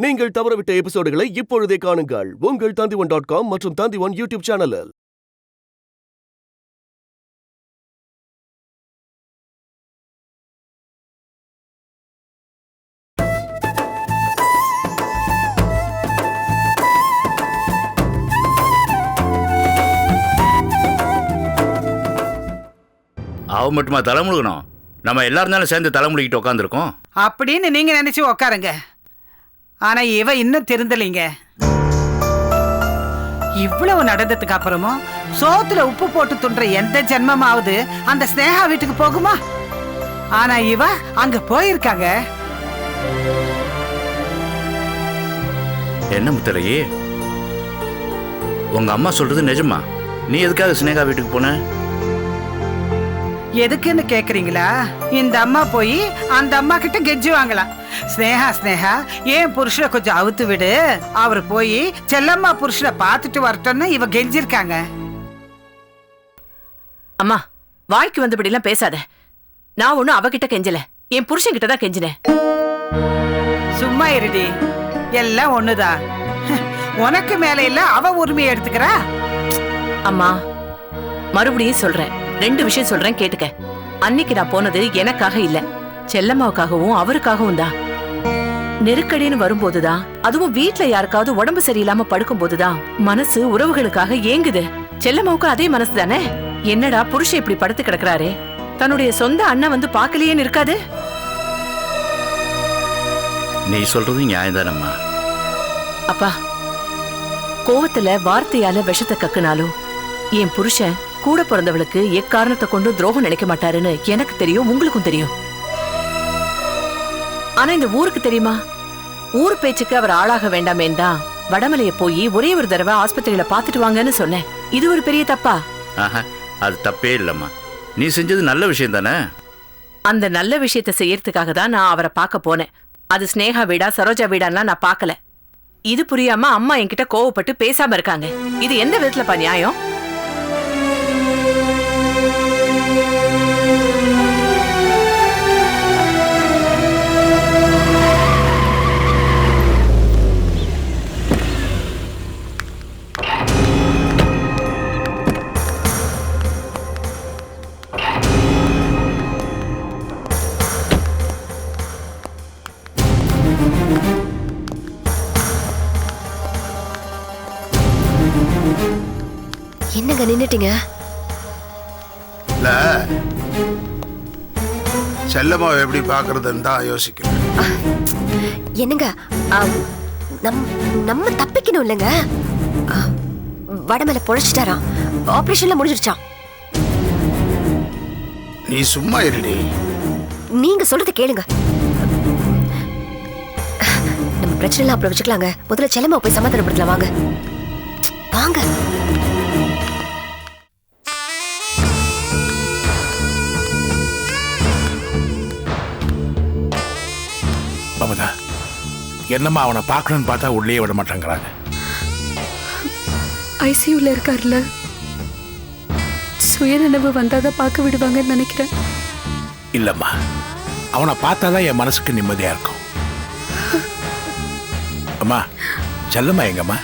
நீங்கள் தவறவிட்ட எபிசோடுகளை இப்பொழுதே காணுங்கள் உங்கள் Tandivan.com மற்றும் Tandivan யூடியூப் சேனலில். அவ மட்டுமா தலைமுழுகணும்? நம்ம எல்லாரும் தானே சேர்ந்து தலைமுழுகிட்டு உட்காந்துருக்கோம் அப்படின்னு நீங்க நினைச்சு உட்காருங்க. ஆனா இவ இன்னும் திருந்தலைங்க. இவ்வளவு நடந்ததுக்கு அப்புறமும் சோத்துல உப்பு போட்டு துன்ற எந்த ஜென்மமாவது அந்த ஸ்னேகா வீட்டுக்கு போகுமா? ஆனா இவ அங்க போயிருக்காங்க. என்ன முத்தலையே, உங்க அம்மா சொல்றது நிஜமா? நீ எதுக்காக ஸ்னேகா வீட்டுக்கு போன? எதுக்குன்னு கேக்குறீங்களா? இந்த அம்மா போய் அந்த அம்மா கிட்ட கெஞ்சி வாங்கலாம். ஸ்னேகா ஸ்னேகா ஏன் புருஷனை கொஞ்சம் அவுத்து விடு, அவர் போய் செல்லம்மா புருஷனை பார்த்துட்டு வரட்டும்னு இவ கெஞ்சிருக்காங்க. அம்மா, வாய்க்கு வந்தபடி எல்லாம் பேசாத. நான் ஒண்ணும் அவகிட்ட கெஞ்சல, என் புருஷன் கிட்ட தான் கெஞ்சினேன். சும்மா இருடி, எல்லாம் ஒண்ணுதான். உனக்கு மேல இல்ல அவ உரிமையை எடுத்துக்கிறா. அம்மா, மறுபடியும் சொல்றேன், ரெண்டு விஷயம் சொல்றேன் கேட்டுக்க. அன்னைக்கு நான் போனது எனக்காக இல்ல, செல்லம்மாவுக்காகவும் அவருக்காகவும் தான். நெருக்கடின்னு வரும்போதுதான், அதுவும் வீட்டுல யாருக்காவது உடம்பு சரியில்லாம படுக்கும் போதுதான் மனசு உறவுகளுக்காக ஏங்குது. செல்லம்மாவுக்கு அதே மனசு தானே. என்னடா புருஷன் இப்படி படுத்து கிடக்குறாரே, தன்னுடைய சொந்த அண்ணன் வந்து பாக்கலையேன்னு இருக்காது? நீ சொல்றது நியாயம்தானம்மா. அப்பா, கோவத்துல வார்த்தையால விஷத்தை கக்குனாலும் என் புருஷன் கூட பிறந்தவளுக்கு எக்காரணத்தை கொண்டு துரோகம் நினைக்க மாட்டாருன்னு எனக்கு தெரியும், உங்களுக்கும் தெரியும். ஆனா இந்த ஊருக்கு தெரியுமா? ஊர் பேச்சுக்கு அவர் ஆளாக வேண்டாமேன் தான் வடமலைய போய் ஒரே ஒரு தடவை ஆஸ்பத்திரியில பாத்துட்டு வாங்கன்னு சொன்னேன். இது ஒரு பெரிய தப்பா? அது தப்பே இல்லம்மா, நீ செஞ்சது நல்ல விஷயம் தானே. அந்த நல்ல விஷயத்தை செய்யறதுக்காக தான் நான் அவரை பார்க்க போனேன். அது ஸ்னேகா வீடா சரோஜா வீடான்லாம் நான் பார்க்கல. இது புரியாம அம்மா என்கிட்ட கோவப்பட்டு பேசாம இருக்காங்க. இது எந்த விதத்துலப்பா நியாயம்? என்னங்க நின்னுட்டீங்க? இல்ல, செல்லம்மா எப்படி பாக்குறதுன்னு தான் யோசிக்கிறேன். என்னங்க, நம்ம தப்பிக்கணும் இல்லைங்க. வடமேல பொழைச்சிட்டாராம், ஆபரேஷன்ல முடிஞ்சிருச்சாம். நீ சும்மா இருடி. நீங்க சொல்றத கேளுங்க. நம்ம பிரச்சனை எல்லாம் அப்புறம் வச்சுக்கலாங்க. முதல்ல செல்லம்மா போய் சமாதானப்படுத்தலாம். வாங்க வாங்க. மமதா, என்னம்மா அவனை பார்க்கணும்னு பார்த்தா உள்ளே விட மாட்டேங்கிறாங்க. ஐசியூல இருக்காருல்ல, சுயநினைவு வந்தாதான் பார்க்க விடுவாங்கன்னு நினைக்கிறேன். இல்லம்மா, அவனை பார்த்தாதான் என் மனசுக்கு நிம்மதியா இருக்கும். அம்மா, செல்லம்மா எங்கம்மா?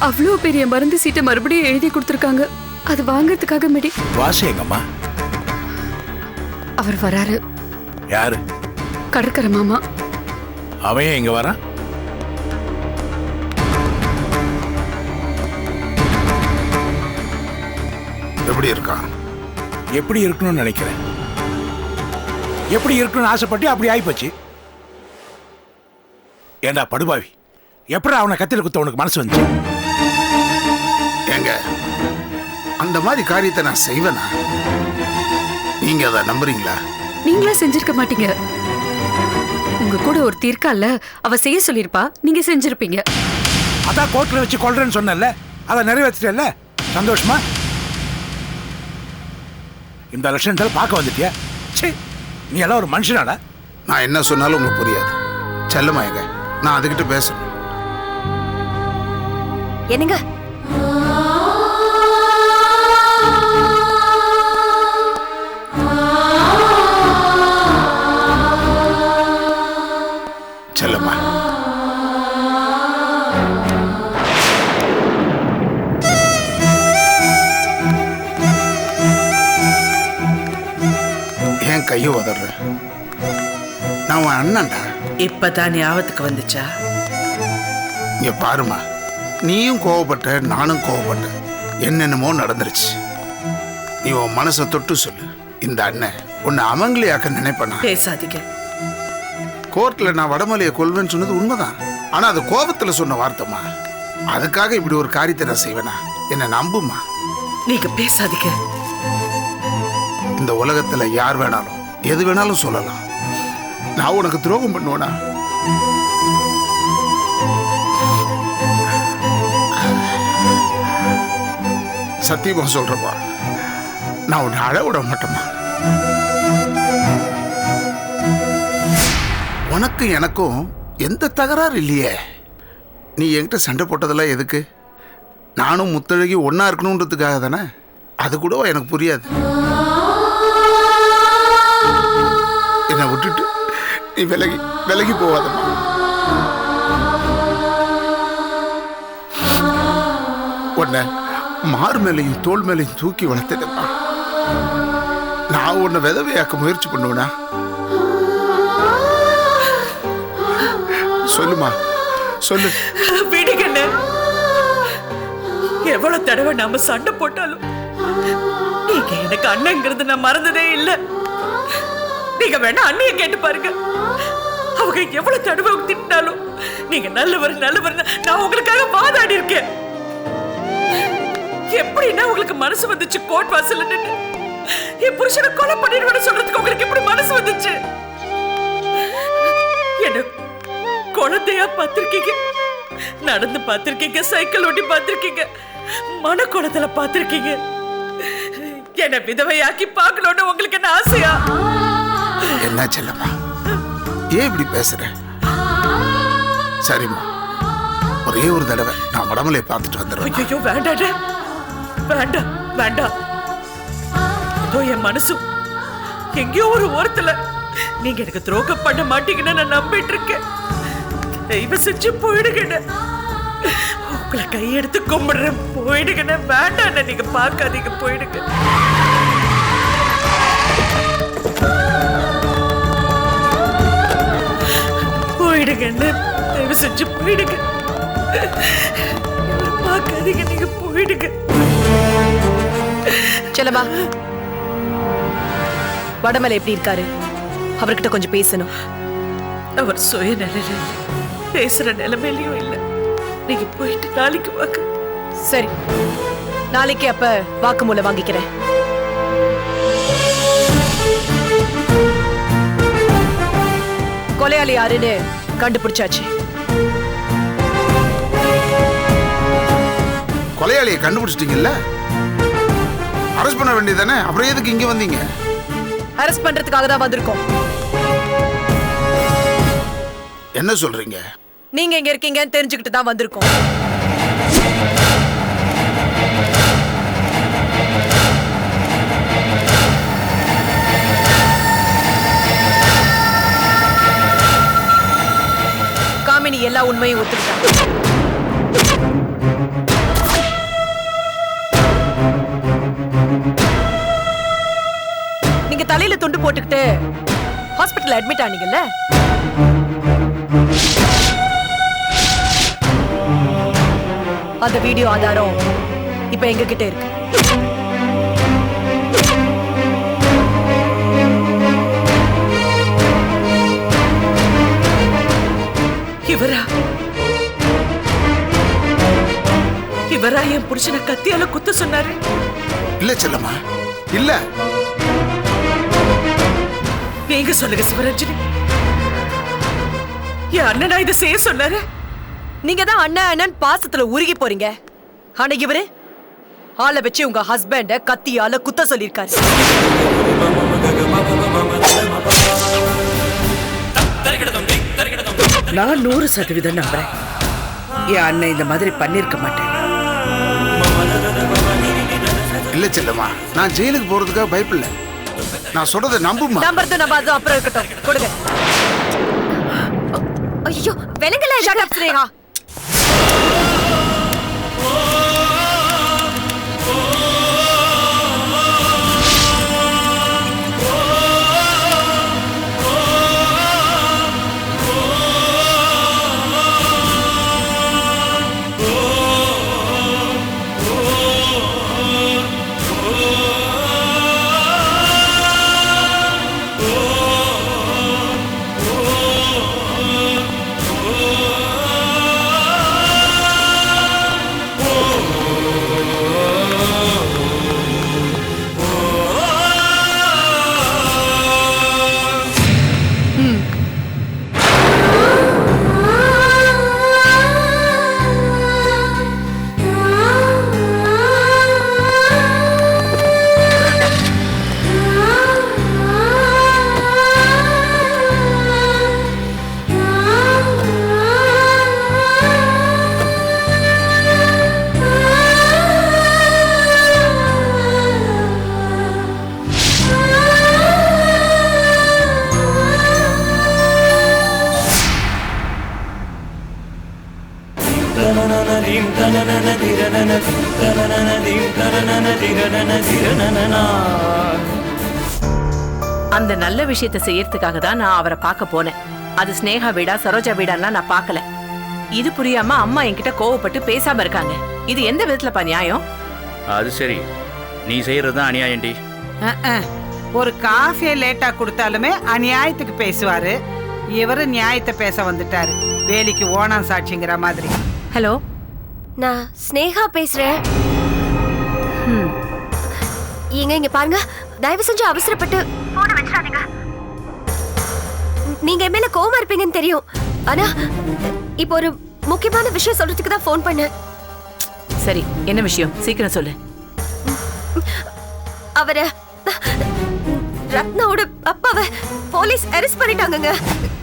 அவ்வளோ பெரிய மருந்து சீட்டை மறுபடியும் எழுதி கொடுத்துருக்காங்க, அது வாங்கறதுக்காக மெடி. வாசி எங்கம்மா? அவர் வராரு. யாரு? கடற்கரை மாமா. அவன் எங்க வரான்? எப்படி இருக்கான்? எப்படி இருக்கணும்னு நினைக்கிறேன். எப்படி இருக்கணும்னு ஆசைப்பட்டு அப்படி ஆயிப்போச்சு. ஏண்டா படுபாவி, எப்படி அவனை கத்தில குத்த உனக்கு மனசு வந்துச்சு? ஏங்க, அந்த மாதிரி காரியத்தை நான் செய்வேனா? நீங்க அதை நம்புறீங்களா? நீங்களா செஞ்சிருக்க மாட்டீங்க. உங்க கூட ஒரு தீர்க்கால, அவ செய்ய சொல்லிருப்பா, நீங்க செஞ்சிருப்பீங்க. அதான் கோர்ட்ல வச்சு கொல்றேன்னு சொன்னல, அதை நிறைவேற்றிட்டல, சந்தோஷமா? இந்த லட்சணத்தை பார்க்க வந்துட்டியா? சே, நீ எல்லாம் ஒரு மனுஷனாடா? நான் என்ன சொன்னாலும் உங்களுக்கு புரியாது. செல்லம்மா எங்க? நான் அதுகிட்ட பேசுறேன். என்னங்க, செல்லம்மா, கையை உதற. நான் உன் அண்ணன்டா. இப்பதான் ஞாபகத்துக்கு வந்துச்சா? இங்க பாருமா, நீயும் கோவப்பட்ட, நானும் கோவப்பட்ட, என்னென்னமோ நடந்துருச்சு. நீ உன் மனசை தொட்டு சொல்லு. இந்த அண்ணன் உன்னை அமங்கலியாக்க நினைப்பனா? பேசாதீங்க. கோர்ட்ல நான் வடமலையை கொல்வேன்னு சொன்னது உண்மைதான். ஆனா அது கோபத்துல சொன்ன வார்த்தைமா. அதுக்காக இப்படி ஒரு காரியத்தை நான் செய்வேனா? என்ன நம்புமா. நீங்க பேசாதீங்க. இந்த உலகத்துல யார் வேணாலும் எது வேணாலும் சொல்லலாம். நான் உனக்கு துரோகம் பண்ணுவேனா? சத்தியமா சொல்றப்பா, நான் உன்னை அழ விட மாட்டேமா. உனக்கு எனக்கும் எந்த தகராறு இல்லையே. நீ என்கிட்ட சண்டை போட்டதெல்லாம் எதுக்கு? நானும் முத்தழகி ஒன்னா இருக்கணுன்றதுக்காக தானே. அது கூட எனக்கு புரியாது. என்னை விட்டுட்டு நீ விலகி விலகி போவாதம்மா. உன்னை மார் மேலையும் தோல் மேலையும் தூக்கி வளர்த்துட்டேம்மா. நான் உன்னை விதவையாக்க முயற்சி பண்ணுவேனா? சொல்லுமா, சொல்லு. விடுங்கண்ண. எவ்வளவு தடவை நாம சண்டை போட்டாலும் நீங்க எனக்கு அண்ணங்கிறது நான் மறந்ததே இல்ல. நீங்க வேணா அண்ணிய கேட்டு பாருங்க. அவங்க எவ்வளவு தடவை திட்டாலும் நீங்க நல்லவர் நல்லவர் நான் உங்களுக்காக வாதாடி இருக்கேன். எப்படின்னா உங்களுக்கு மனசு வந்துச்சு கோர்ட் வாசல்ல நின்னு என் புருஷனை கொலை பண்ணிடுவேன்னு சொல்றதுக்கு உங்களுக்கு எப்படி மனசு வந்துச்சு? என்ன குழந்தையா பார்த்திருக்கீங்க, நடந்து பார்த்திருக்கீங்க, சைக்கிள் ஓட்டி பார்த்திருக்கீங்க, மனக்குளத்துல பார்த்திருக்கீங்க. என்ன விதவையாக்கி பார்க்கணும்னு உங்களுக்கு என்ன ஆசையா? என்ன செல்லம்மா, ஏன் இப்படி பேசுற? சரிம்மா, ஒரே ஒரு தடவை நான் வடமலையை பார்த்துட்டு வந்துடுறேன். ஐயோ வேண்டாடா, வேண்டாம் வேண்டாம். ஏதோ என் மனசு எங்கேயோ ஒரு ஓரத்துல நீங்க எனக்கு துரோகம் பண்ண மாட்டீங்கன்னு நான் நம்பிட்டு இருக்கேன். தயவு செஞ்சு போயிடுங்க. உங்களை கையெடுத்து கும்பிடுறேன். போயிடுங்க. வேண்டாம், நீங்க பார்க்காதீங்க. போயிடுங்க. போயிடுங்க. தயவு செஞ்சு போயிடுங்க. பார்க்காதீங்க. நீங்க போயிடுங்க. செல்லம்மா, வடமலை எப்படி இருக்காரு? அவர்கிட்ட கொஞ்சம் பேசணும். அவர் சுய நிலையில பேசுற நிலைமையிலயும் இல்ல. நீங்க போயிட்டு நாளைக்கு வாங்க. சரி, நாளைக்கு அப்ப வாக்குமூலம் வாங்கிக்கிறேன். கொலையாளி யாருன்னு கண்டுபிடிச்சாச்சு. கொலையாளியை கண்டுபிடிச்சிட்டீங்கல்ல? அரெஸ்ட் பண்ண வேண்டியதானே? அப்புறம் எதுக்கு இங்க வந்தீங்க? அரெஸ்ட் பண்றதுக்காக தான் வந்திருக்கோம். என்ன சொல்றீங்க? நீங்க எங்க இருக்கீங்கன்னு தெரிஞ்சுக்கிட்டு தான் வந்திருக்கோம். காமினி எல்லா உண்மையும் ஒத்துக்கிட்டாங்க. நீங்க தலையில துண்டு போட்டுக்கிட்டு ஹாஸ்பிட்டல் அட்மிட் ஆனீங்கல்ல? அந்த வீடியோ ஆதாரம் இப்ப எங்க கிட்ட இருக்கு. இவரா என் புருஷனை கத்தியால குத்த சொன்னாரு? இல்ல செல்லம்மா, இல்ல. நீங்க சொல்லுங்க சிவரஞ்சனி. என் அண்ணனா இதை செய்ய சொன்னாரு? நீங்க தான் அண்ணன் அண்ணன் பாசத்துல உருகி போறீங்க. ஆனா இவரு ஆளை வச்சு உங்க ஹஸ்பண்ட கத்தியால குத்த சொல்லிருக்காரு. நான் 100% நம்புறேன். என் அண்ணன் இந்த மாதிரி பண்ணிருக்க மாட்டேன். இல்ல செல்லம்மா, நான் ஜெயிலுக்கு போறதுக்காக பயப்படல. நான் சொல்றதை நம்புமா. நம்புறது நம்பாது அப்புறம் இருக்கட்டும். கொடுங்க. ஐயோ விலங்கல. Shut up, Sneha. அந்த நல்ல விஷயத்தை செய்யறதுக்காக தான் நான் அவரை பார்க்க போனேன். அது ஸ்னேகா வீடா சரோஜா வீடாலாம் நான் பார்க்கல. இது புரியாம அம்மா என்கிட்ட கோவப்பட்டு பேசாம இருக்காங்க. இது எந்த விதத்துலப்பா நியாயம்? அது சரி, நீ செய்யறது தான் அநியாயம்டி. ஒரு காஃபியை லேட்டா கொடுத்தாலுமே அநியாயத்துக்கு பேசுவாரு. இவரு நியாயத்தை பேச வந்துட்டாரு. வேலைக்கு ஓணாம் சாட்சிங்கிற மாதிரி. ஹலோ, நான் ஸ்னேகா பேசுறேன். இங்க பாருங்க, தயவு செஞ்சு அவசரப்பட்டு போன வச்சிடாதீங்க. நீங்க என் மேல கோவமா இருப்பீங்கன்னு தெரியும். ஆனா இப்போ ஒரு முக்கியமான விஷயம் சொல்றதுக்கு தான் ஃபோன் பண்ணேன். சரி, என்ன விஷயம்? சீக்கிரம் சொல்லு. அவரை ரத்னாவோட அப்பாவை போலீஸ் அரெஸ்ட் பண்ணிட்டாங்கங்க.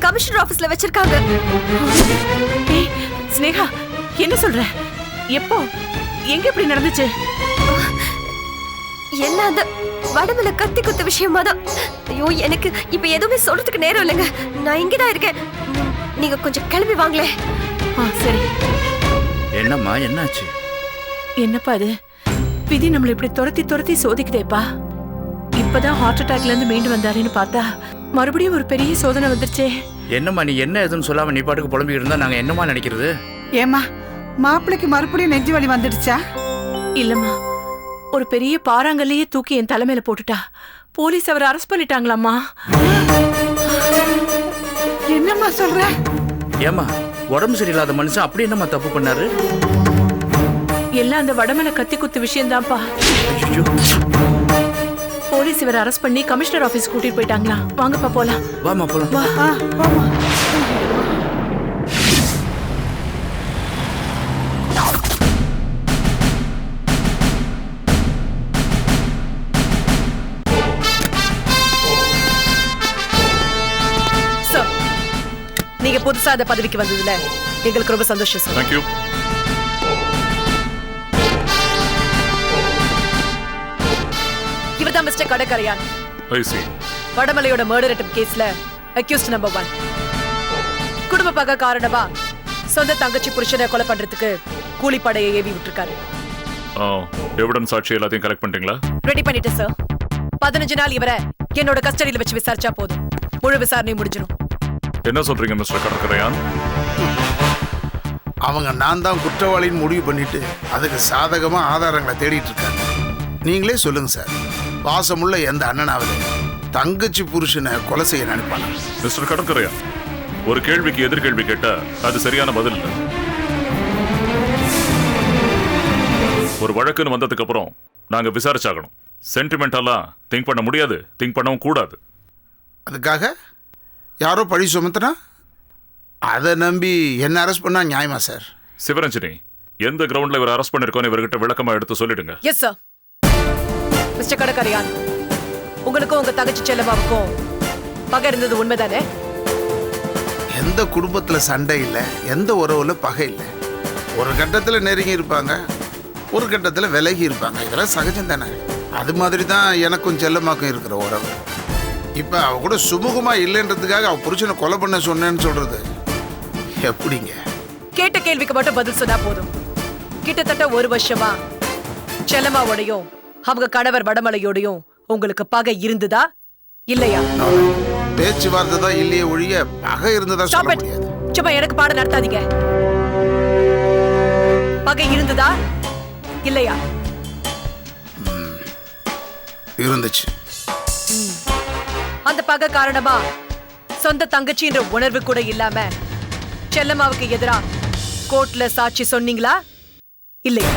கமிஷனர் ஆபீஸ்ல வச்சிருக்காங்க. ஏய் ஸ்னேகா, என்ன சொல்ற? எப்போ? எங்க இப்படி நடந்துச்சு? எல்லாம் அந்த வடமல கத்தி குத்த விஷயமா தான். ஐயோ, எனக்கு இப்ப எதுவுமே சொல்றதுக்கு நேரம் இல்லைங்க. நான் இங்கதான் இருக்கேன். நீங்க கொஞ்சம் கிளம்பி வாங்களே. சரி. என்னம்மா, என்னாச்சு? என்னப்பா இது? விதி நம்மள இப்படி துரத்தி துரத்தி சோதிக்குதேப்பா. இப்பதான் ஹார்ட் அட்டாக்ல இருந்து மீண்டு வந்தாருன்னு பார்த்தா மறுபடியும் ஒரு பெரிய சோதனை வந்துருச்சே. என்னம்மா, நீ என்ன எதுன்னு சொல்லாம நீ பாட்டுக்கு புலம்பிக்கிட்டு இருந்தா நாங்க என்னமா நினைக்கிறது? ஏமா, மாப்பிளைக்கு மறுபடியும் நெஞ்சு வலி வந்துடுச்சா? இல்லம்மா, ஒரு பெரிய பாறாங்கல்லையே தூக்கி என் தலைமையில போட்டுட்டா. போலீஸ் அவரை அரெஸ்ட் பண்ணிட்டாங்களாம்மா. என்னம்மா சொல்ற? ஏம்மா, உடம்பு சரியில்லாத மனுஷன் அப்படி என்னம்மா தப்பு பண்ணாரு? எல்லாம் அந்த வடமலை கத்தி குத்து விஷயம்தான்ப்பா. போலீஸ் இவரை அரெஸ்ட் பண்ணி கமிஷனர் ஆபீஸ் கூட்டிட்டு போயிட்டாங்களா? வாங்கப்பா போலாம். வாமா போலாம். வா. நீங்க புதுசா அந்த பதவிக்கு வந்ததுல எங்களுக்கு ரொம்ப சந்தோஷம் சார். Thank you. இவர்தான் மிஸ்டர் கடற்கரையான். I see. வடமலையோட மர்டர் அட்டெம்ப்ட் கேஸ்ல அக்யூஸ்ட் நம்பர் 1. குடும்ப பகை காரணமா சொந்த தங்கச்சி புருஷனை கொலை பண்றதுக்கு கூலிப்படையை ஏவி விட்டுருக்காரு. எவிடன்ஸ் சாட்சி எல்லாத்தையும் கலெக்ட் பண்ணிட்டீங்களா? ரெடி பண்ணிட்டேன் சார். 15 நாள் இவரை என்னோட கஸ்டடியில வச்சு விசாரிச்சா போதும். முழு விசாரணை முடிஞ்சிடும். என்ன சொல்றீங்க மிஸ்டர் கடற்கரையான்? அவங்க நான் தான் குற்றவாளின்னு முடிவு பண்ணிட்டு அதுக்கு சாதகமா ஆதாரங்களை தேடிட்டு இருக்காங்க. நீங்களே சொல்லுங்க சார், பாசமுள்ள எந்த அண்ணனாவது தங்கச்சி புருஷனை கொலை செய்ய நினைப்பாங்க? மிஸ்டர் கடற்கரையான், ஒரு கேள்விக்கு எதிர்கேள்வி கேட்டா அது சரியான பதில் இல்லை. ஒரு வழக்குன்னு வந்ததுக்கு அப்புறம் நாங்க விசாரிச்சாகணும். சென்டிமெண்டெல்லாம் திங்க் பண்ண முடியாது, திங்க் பண்ணவும் கூடாது. அதுக்காக யாரோ பழி சுமத்தினா அதை நம்பி என்ன அரெஸ்ட் பண்ணா நியாயமா சார்? சிவரஞ்சனி, எந்த கிரவுண்ட்ல இவர் அரெஸ்ட் பண்ணிருக்கோன்னு இவர்கிட்ட விளக்கமா எடுத்து சொல்லிடுங்க. Yes sir. மிஸ்டர் கடற்கரையான், உங்களுக்கும் உங்க தங்கச்சி செல்லம்மாவுக்கும் பகை இருந்தது உண்மைதானே? எந்த குடும்பத்துல சண்டை இல்லை, எந்த உறவுல பகை இல்லை. ஒரு கட்டத்துல நெருங்கி இருப்பாங்க, ஒரு கட்டத்துல விலகி இருப்பாங்க. இதெல்லாம் சகஜம் தானே. அது மாதிரி தான் எனக்கும் செல்லம்மாக்கும் இருக்கிற உறவு. இப்ப அவ கூட சுமூகமா இல்லைன்றதுக்காக அவ புருஷனை கொலை பண்ண சொன்னேன்னு சொல்றது எப்படிங்க? கேட்ட கேள்விக்கு மட்டும் பதில் சொன்னா போதும். கிட்டத்தட்ட 1 வருஷமா செல்லம்மாவோடையும் அவங்க கணவர் வடமலையோடையும் உங்களுக்கு பகை இருந்ததா இல்லையா? பேச்சுவார்த்தை தான் இல்லையே ஒழிய பகை இருந்ததா சொல்ல முடியாது. சும்மா எனக்கு பாடம் நடத்தாதீங்க. பகை இருந்ததா இல்லையா? இருந்துச்சு. அந்த பகை காரணமா சொந்த தங்கச்சின்ற உணர்வு கூட இல்லாம செல்லம்மாவுக்கு எதிரா கோர்ட்ல சாட்சி சொன்னீங்களா இல்லையா?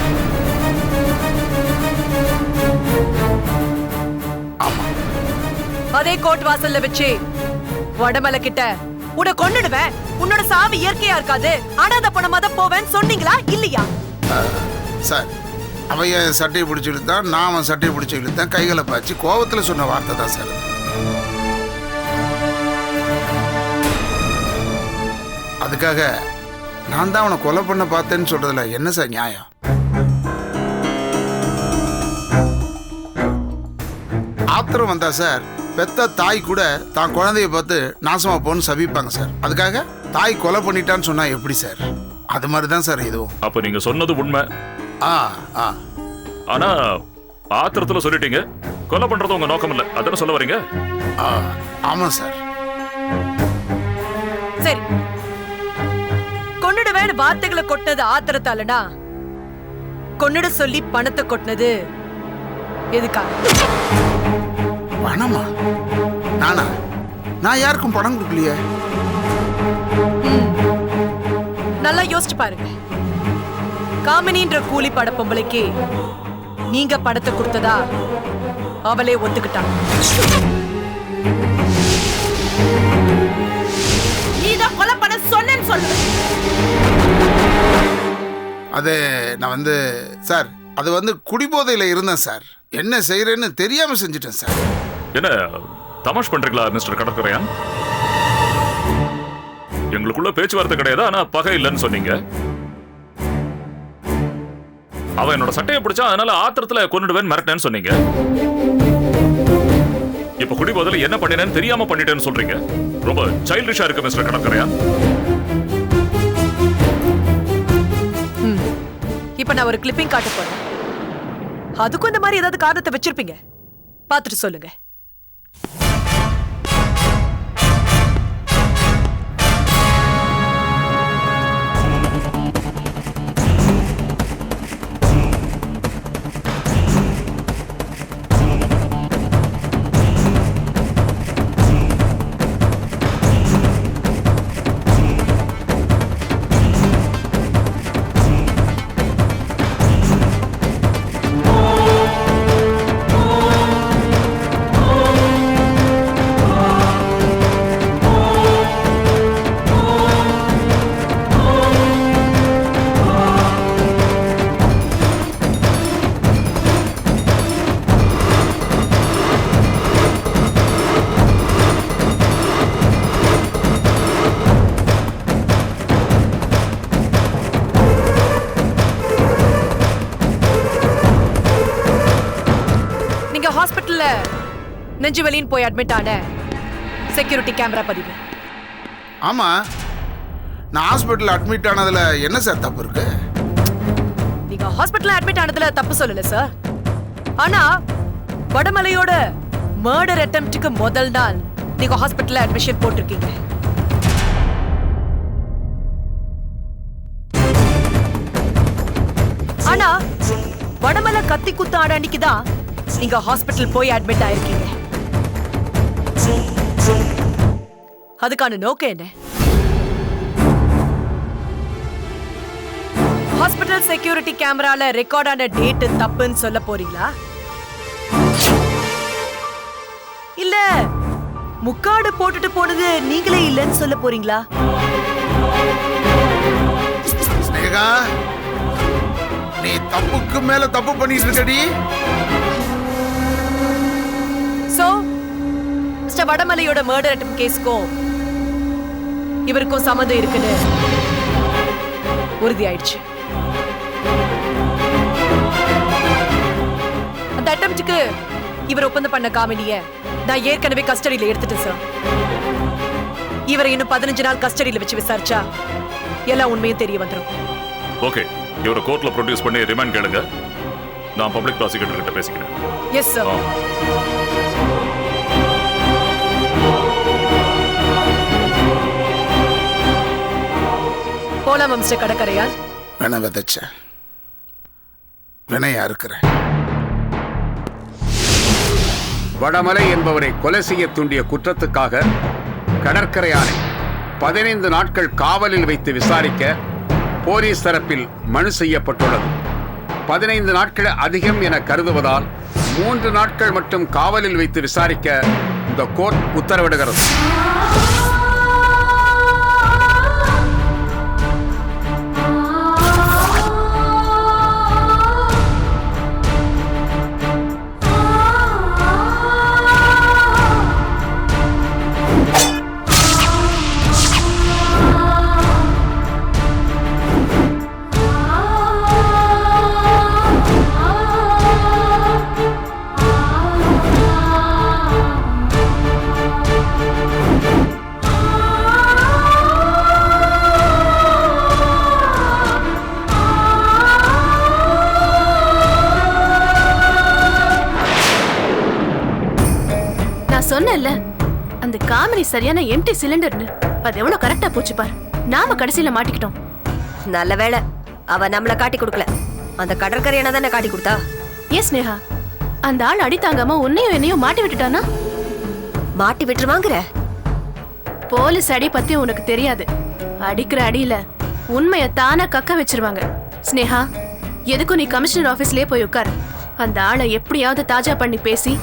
அதே கோர்ட் வாசல்ல வச்சு வடமலை கிட்ட உன்னை கொன்னுடுவேன், உன்னோட சாவு இயற்கையா இருக்காது, அனாதை பணமா தான் போவேன்னு சொன்னீங்களா இல்லையா? சார், அவன் என் சட்டையை பிடிச்சி இழுத்தான், நான் அவன் சட்டையை பிடிச்சி இழுத்தேன். கைகளை பாய்ச்சி கோபத்தில் சொன்ன வார்த்தை தான் சார். அதுக்காக நான் தான் அவனை கொலை பண்ண பார்த்தேன்னு சொல்றதுல என்ன சார் நியாயம்? ஆத்திரம் வந்தா சார், பெத்த தாய் கூட தான் குழந்தைய பார்த்து நாசமா போன்னு சபிப்பாங்க சார். அதுக்காக தாய் கொலை பண்ணிட்டான்னு சொன்னா எப்படி சார்? அது மாதிரி தான் சார் இதுவும். அப்ப நீங்க சொன்னது உண்மை. ஆ ஆ ஆனா ஆத்திரத்துல சொல்லிட்டீங்க. கொலை பண்றது உங்க நோக்கம் இல்ல, அதான சொல்ல வரீங்க? ஆமா சார். சரி, கொன்னுடுவேன் வார்த்தைகளை கொட்டினது ஆத்திரத்தாலனா, கொன்னுட சொல்லி பணத்தை கொட்டினது எதுக்காக? பணமா? நானா? நான் யாருக்கும் பணம் கொடுக்கலையே. நல்லா யோசிச்சு பாருங்க. காமினின்ற கூலி பட பொம்பளைக்கு நீங்க படத்தை கொடுத்ததா அவளே ஒத்துக்கிட்டான். நீதான் கொலை பண்ண சொன்னேன்னு சொல்லு. அது நான் சார், அது குடிபோதையில் இருந்தேன் சார். என்ன செய்யறேன்னு தெரியாம செஞ்சுட்டேன் சார். என்ன தமாஷ் பண்றீங்களா மிஸ்டர் கடற்கரையான்? எங்களுக்குள்ள பேச்சுவார்த்தை கிடையாது, ஆனா பகை இல்லைன்னு சொன்னீங்க. அவன் என்னோட சட்டையை பிடிச்சா, அதனால ஆத்திரத்துல கொன்னுடுவேன் மிரட்டேன்னு சொன்னீங்க. இப்ப குடிபோதையில என்ன பண்ணினேன்னு தெரியாம பண்ணிட்டேன்னு சொல்றீங்க. ரொம்ப சைல்டிஷா இருக்கு மிஸ்டர் கடற்கரையான். இப்ப நான் ஒரு கிளிப்பிங் காட்ட போறேன். அதுக்கும் இந்த மாதிரி ஏதாவது காரணத்தை வச்சிருப்பீங்க, பார்த்துட்டு சொல்லுங்க. ஹாஸ்பிட்டல்ல நெஞ்சு வலின்னு போய் அட்மிட் ஆன செக்யூரிட்டி கேமரா பதிவு. ஆமா, நான் ஹாஸ்பிட்டல் அட்மிட் ஆனதுல என்ன சார் தப்பு இருக்கு? நீங்க ஹாஸ்பிட்டல்ல அட்மிட் ஆனதுல தப்பு சொல்லல சார். ஆனா வடமலையோட மர்டர் அட்டெம்ப்ட்க்கு முதல் நாள் நீங்க ஹாஸ்பிட்டல்ல அட்மிஷன் போட்டிருக்கீங்க. ஆனா வடமலை கத்தி குத்து ஆட அன்னைக்குதான் நீங்க ஹாஸ்பிட்டல் போய் அட்மிட் ஆயிருக்கீங்க. அதுக்கான நோக்கம் என்ன? ஹாஸ்பிட்டல் செக்யூரிட்டி கேமரால ரெக்கார்ட் ஆன டேட் தப்புன்னு சொல்ல போறீங்களா? இல்ல முக்காடு போட்டுட்டு போனது நீங்களே இல்லைன்னு சொல்ல போறீங்களா? ஸ்னேகா, நீ தப்புக்கு மேல தப்பு பண்ணிட்டு இருக்கடி. சோ மிஸ்டர் வடமலையோட மர்டர் அட்டெம்ப்ட் கேஸ்க்கும் இவருக்கும் சம்மந்தம் இருக்குன்னு உறுதி ஆயிடுச்சு. அந்த அட்டெம்ப்ட்க்கு இவர் ஒப்பந்தம் பண்ண காமினிய நான் ஏற்கனவே கஸ்டடியில எடுத்துட்டேன் சார். இவரை இன்னும் 15 நாள் கஸ்டடியில வச்சு விசாரிச்சா எல்லா உண்மையும் தெரிய வந்துடும். ஓகே, இவரை கோர்ட்ல ப்ரொடியூஸ் பண்ணி ரிமாண்ட் கேளுங்க. நான் பப்ளிக் ப்ராசிக்யூட்டர் கிட்ட பேசிக்கிறேன். Yes sir. போலாம் மிஸ்டர் கடற்கரையான். வேணா விதைச்ச வினையா இருக்கிறேன். வடமலை என்பவரை கொலை செய்ய தூண்டிய குற்றத்துக்காக கடற்கரையானை 15 நாட்கள் காவலில் வைத்து விசாரிக்க போலீஸ் தரப்பில் மனு செய்யப்பட்டுள்ளது. 15 நாட்கள் அதிகம் என கருதுவதால் 3 நாட்கள் மட்டும் காவலில் வைத்து விசாரிக்க இந்த கோர்ட் உத்தரவிடுகிறது. சொன்னல அந்த காமெடி சரியான எம்டி சிலிண்டர்னு அது எவ்வளவு கரெக்டா போச்சு பார். நாம கடைசியில மாட்டிக்கிட்டோம். நல்ல வேளை அவ நம்மள காட்டி கொடுக்கல. அந்த கடற்கரையான தானே காட்டி கொடுத்தா. ஏன் ஸ்னேகா, அந்த ஆள் அடி தாங்காம உன்னையும் என்னையும் மாட்டி விட்டுட்டானா? மாட்டி விட்டுருவாங்கற? போலீஸ் அடி பத்தி உனக்கு தெரியாது. அடிக்கிற அடியில உண்மையை தானா கக்க வச்சிருவாங்க. ஸ்னேகா, எதுக்கும் நீ கமிஷனர் ஆபீஸ்லயே போய் உட்காரு. அந்த ஆளை எப்படியாவது தாஜா பண்ணி பேசி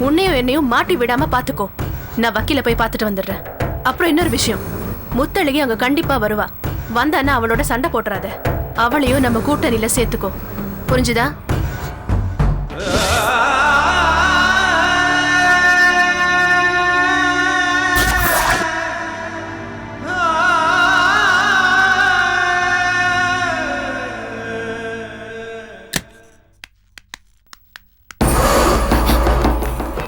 உன்னையும் என்னையும் மாட்டி விடாம பாத்துக்கோ. நான் வக்கீல போய் பாத்துட்டு வந்துடுறேன். அப்புறம் இன்னொரு விஷயம், முத்தழகி அங்க கண்டிப்பா வருவா. வந்தானா அவளோட சண்டை போட்டுறாத. அவளையும் நம்ம கூட்டணியில சேர்த்துக்கோ. புரிஞ்சுதா?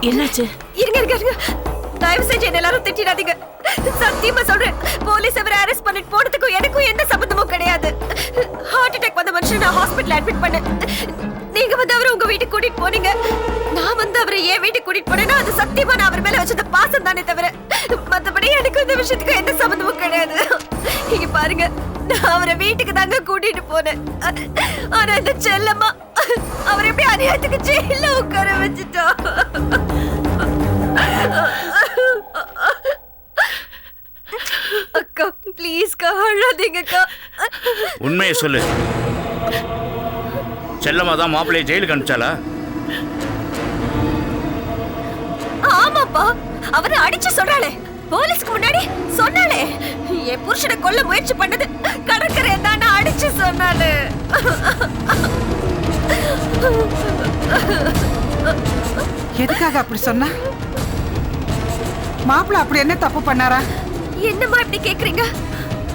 என்னாச்சு? இருங்க இருங்க இருங்க, தயவு செஞ்சு என்ன எல்லாரும் திட்டிடாதீங்க. சத்தியமா சொல்றேன், போலீஸ் அவரை அரெஸ்ட் பண்ணிட்டு போனதுக்கும் எனக்கும் எந்த சம்பந்தமும் கிடையாது. ஹார்ட் அட்டாக் வந்த மனுஷன் நான் ஹாஸ்பிடல் அட்மிட் பண்ணேன். நீங்க வந்து அவரை உங்க வீட்டுக்கு கூட்டிட்டு போனீங்க. நான் வந்து அவரை ஏன் வீட்டுக்கு கூட்டிட்டு போனேன்னா அது சத்தியமா நான் அவர் மேல வச்சது பாசம் தானே தவிர மத்தபடி எனக்கு இந்த விஷயத்துக்கு எந்த சம்பந்தமும் கிடையாது. இங்க பாருங்க, நான் அவரை வீட்டுக்கு தாங்க கூட்டிட்டு போனேன். ஆனா இந்த செல்லம்மா அவர் எப்படி அநியாயத்துக்கு ஜெயில உட்கார வச்சுட்டா. அக்கா ப்ளீஸ்க்கா, அழாதீங்கக்கா. உண்மையை சொல்லு. செல்லம்மா தான் மாப்பிள்ளையை ஜெயிலுக்கு அனுப்பிச்சாளா? ஆமாப்பா, அவரை அடிச்சு சொல்றாளே, போலீஸ்க்கு முன்னாடி சொன்னாலே என் புருஷனை கொல்ல முயற்சி பண்ணது கடற்கரை தானே அடிச்சு சொன்னாலே. எதுக்காக அப்படி சொன்னா? மாப்பிள்ள அப்படி என்ன தப்பு பண்ணாரா? என்னம்மா இப்படி கேக்குறீங்க?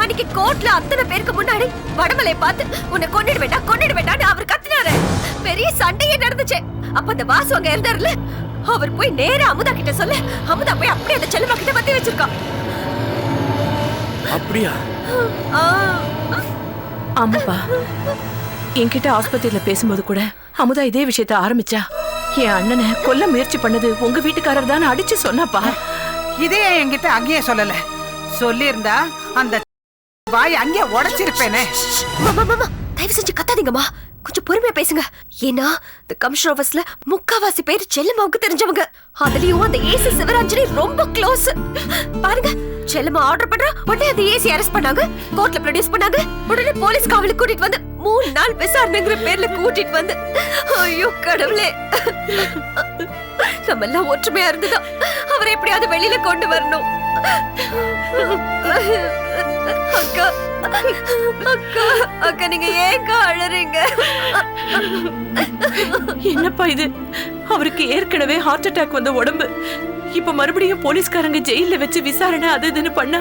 அன்னைக்கு கோர்ட்ல அத்தனை பேருக்கு முன்னாடி வடமலை பார்த்து உன்னை கொன்னிட வேண்டாம்னு அவர் கத்தினாரு. பெரிய சண்டையே நடந்துச்சு. அப்ப அந்த வாசு அங்க இருந்தாருல, அவர் போய் நேரா அமுதா கிட்ட சொல்ல, அமுதா போய் அப்படியே அந்த செல்லம்மா கிட்ட பத்தி வச்சிருக்கா. அப்படியா? ஆமாப்பா, என்கிட்ட ஆஸ்பத்திரியில பேசும்போது கூட அமுதா இதே விஷயத்த ஆரம்பிச்சா. என் அண்ணனை கொல்ல முயற்சி பண்ணது உங்க வீட்டுக்காரர் தான் அடிச்சு சொன்னாப்பா. இதே என்கிட்ட அங்கேயே சொல்லல. சொல்லியிருந்தா அந்த வாய் அங்கேயே உடைச்சிருப்பேனே. தயவு செஞ்சு கத்தாதீங்கம்மா, கொஞ்சம் பொறுமையா பேசுங்க. ஏன்னா இந்த கமிஷனர் ஆபீஸ்ல முக்காவாசி பேர் செல்லம்மாவுக்கு தெரிஞ்சவங்க. அதுலயும் அந்த ஏசி சிவராஞ்சனி ரொம்ப க்ளோஸ். பாருங்க, செல்லம்மா ஆர்டர் பண்றா, உடனே அந்த ஏசி அரெஸ்ட் பண்ணாங்க, கோர்ட்ல ப்ரொடியூஸ் பண்ணாங்க. உடனே போலீஸ் காவலுக்கு கூட்டிட்டு வந்து 3 நாள் விசாரணைங்கிற பேர்ல கூட்டிட்டு வந்து, ஐயோ கடவுளே, நம்ம எல்லாம் ஒற்றுமையா இருந்ததா அவரை எப்படியாவது வெளியில கொண்டு வரணும். அக்கா அக்கா அக்கா, நீங்க ஏக்கா அழறீங்க? என்னப்பா இது? அவருக்கு ஏற்கனவே ஹார்ட் அட்டாக் வந்த உடம்பு. இப்ப மறுபடியும் போலீஸ்காரங்க ஜெயில வச்சு விசாரணை அது இதுன்னு பண்ணா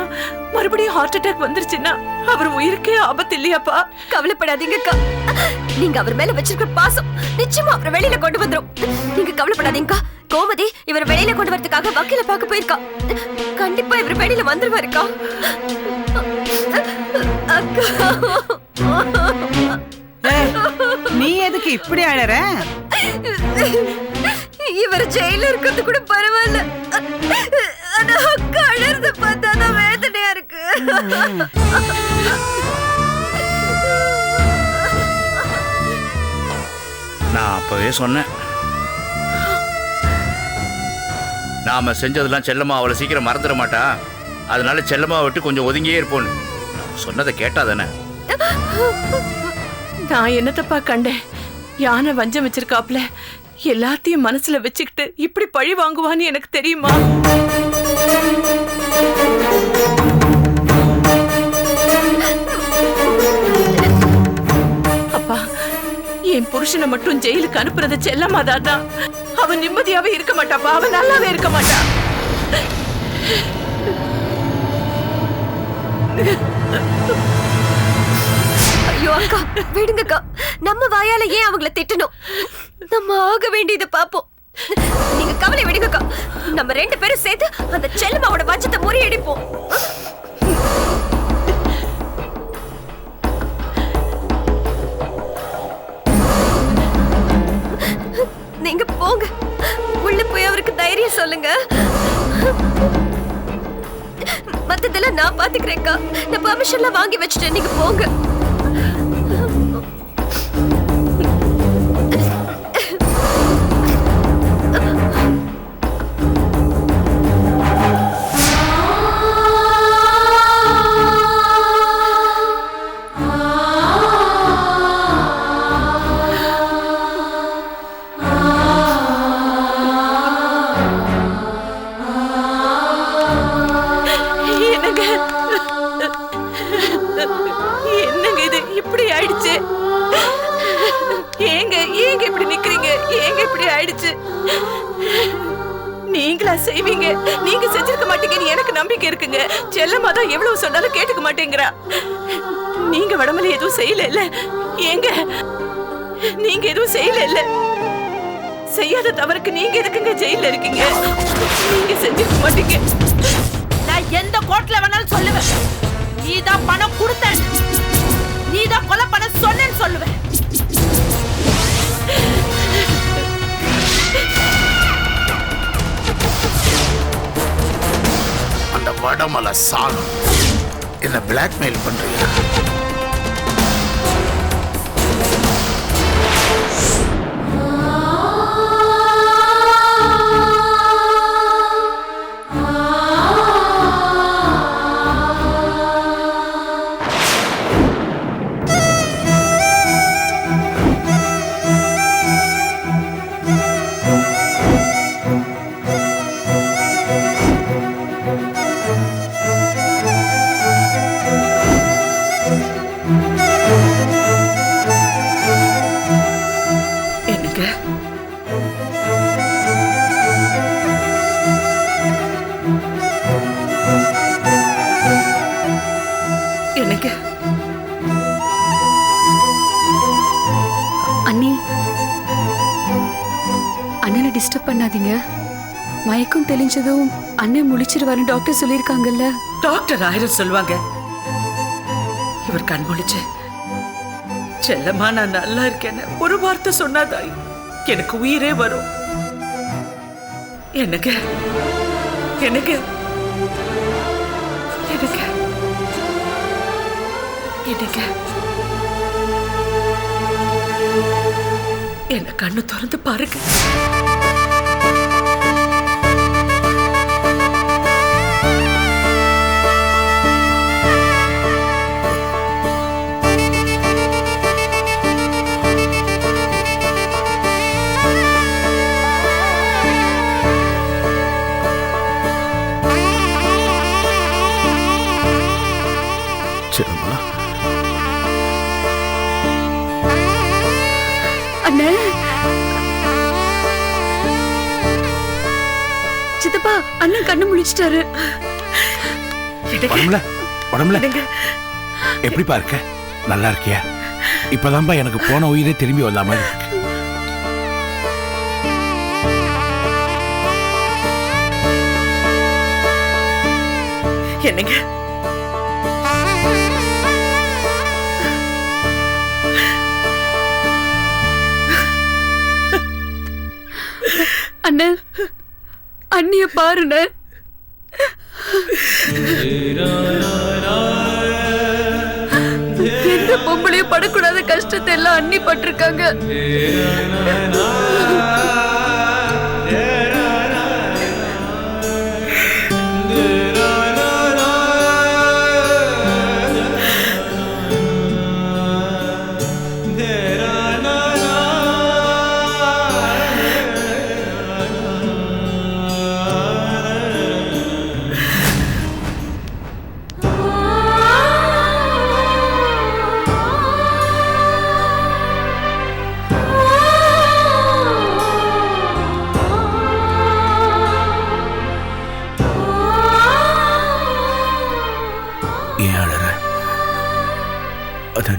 மறுபடியும் ஹார்ட் அட்டாக் வந்துருச்சுன்னா அவர் உயிருக்கே ஆபத்து இல்லையாப்பா? கவலைப்படாதீங்கக்கா, நீங்க அவர் மேல வச்சிருக்கிற பாசம் நிச்சயமா அவரை வெளியில கொண்டு வந்துரும். நீங்க கவலைப்படாதீங்கக்கா. கோமதி இவர் வெளியில கொண்டு வரதுக்காக வக்கீல பார்க்க போயிருக்கா. கண்டிப்பா இவர் வெளியில வந்துருவாருக்கா. நீ எதுக்கு இப்படி அழற? இவர் ஜெயில இருக்கிறது கூட பரவாயில்ல, ஆனா அக்கா அழறத பார்த்தா தான் வேதனையா இருக்கு. நான் அப்பவே சொன்னேன், நாம செஞ்சதெல்லாம் செல்லம்மா அவளை சீக்கிரம் மறந்துட மாட்டா. அதனால செல்லம்மாவை விட்டு கொஞ்சம் ஒதுங்கியே இருப்போன்னு. சொன்னதை கேட்டா தானே? நான் என்னத்தப்பா கண்டேன்? யானை வஞ்சம் வச்சிருக்காப்ல, எல்லாத்தையும் மனசுல வச்சுக்கிட்டு இப்படி பழி வாங்குவான்னு எனக்கு தெரியுமா? அப்பா, என் புருஷனை மட்டும் ஜெயிலுக்கு அனுப்புறது செல்லம்மா தான். அவன் நிம்மதியாவே இருக்க மாட்டாப்பா, அவன் நல்லாவே இருக்க மாட்டா. ஐயோ அக்கா, விடுங்கக்கா. நம்ம வாயால ஏன் அவங்கள திட்டணும்? நம்ம ஆக வேண்டியதை பாப்போம். நீங்க கவலை விடுங்கக்கா. நம்ம 2 பேரும் சேர்த்து அந்த செல்லம்மாவோட வஞ்சத்தை முறியடிப்போம். நீங்க போங்க, உள்ள போய் அவருக்கு தைரியம் சொல்லுங்க. மத்ததெல்லாம் நான் பாத்துக்கிறேன்க்கா. நான் பெர்மிஷன்லாம் வாங்கி வச்சுட்டேன், நீங்க போங்க. என்னங்க இது இப்படி ஆயிடுச்சு? ஏங்க ஏங்க இப்படி நிக்கிறீங்க? ஏங்க இப்படி ஆயிடுச்சு? நீங்களா செய்வீங்க? நீங்க செஞ்சிருக்க மாட்டீங்கன்னு எனக்கு நம்பிக்கை இருக்குங்க. செல்லம்மா தான் எவ்வளவு சொன்னாலும் கேட்டுக்க மாட்டேங்கிறா. நீங்க வடமலை எதுவும் செய்யல இல்ல? ஏங்க நீங்க எதுவும் செய்யல இல்ல? செய்யாத தவறுக்கு நீங்க எதுக்குங்க ஜெயில இருக்கீங்க? நீங்க செஞ்சிருக்க மாட்டீங்க. நான் எந்த கோர்ட்ல வேணாலும் சொல்லுவேன். நீதான் பணம் கொடுத்த, நீதான் கொலை பண்ண சொன்னேன்னு சொல்லுவேன். அந்த வடமலை சாணம் என்ன பிளாக்மெயில் பண்றியா? டிஸ்டர்ப் பண்ணாதீங்க. மயக்கம் தெளிஞ்சதும் அண்ணன் முழிச்சிருவாரு டாக்டர் சொல்லிருக்காங்கல்ல. டாக்டர் ஆயிரம் சொல்லுவாங்க. இவர் கண் முழிச்சு செல்லம்மா நான் நல்லா இருக்கேன்னு ஒரு வார்த்தை சொன்னாதாய் எனக்கு உயிரே வரும். எனக்கு எனக்கு எனக்கு எனக்கு என்ன கண்ணு திறந்து பாருங்க. சித்தப்பா அண்ணன் கண்ணு முழிச்சிட்டாரு. எப்படி பாருக்க? நல்லா இருக்கியா? இப்பதான்பா எனக்கு போன உயிரே திரும்பி வந்த மாதிரி இருக்கு. என்னங்க அண்ணன் அண்ணிய பாருண்ண. எந்த பொம்பளையும் படக்கூடாத கஷ்டத்தை எல்லாம் அண்ணி பட்டிருக்காங்க.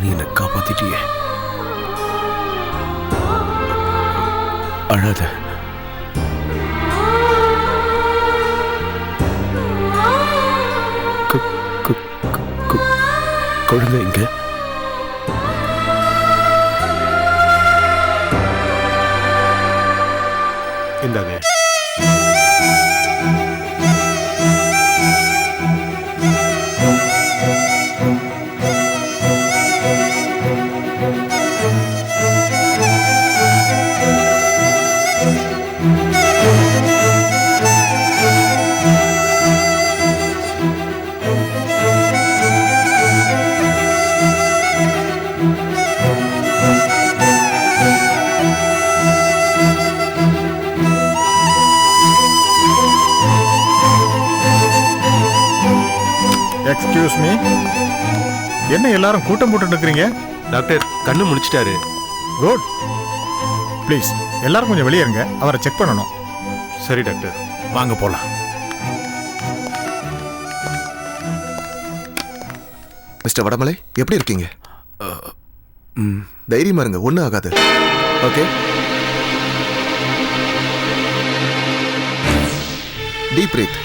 நீ என்ன காப்பாத்திட்டியே. அழாத. குழந்தை இங்க. இந்தாங்க. எக்ஸ்கியூஸ் மீ, என்ன எல்லாரும் கூட்டம் போட்டு நிற்கிறீங்க? டாக்டர் கண்ணு முடிச்சிட்டாரு. குட். ப்ளீஸ் எல்லாரும் கொஞ்சம் வெளியே இருங்க, அவரை செக் பண்ணணும். சரி டாக்டர், வாங்க போலாம். மிஸ்டர் வடமலை, எப்படி இருக்கீங்க? தைரியமா இருங்க, ஒன்றும் ஆகாது. Okay, deep breath.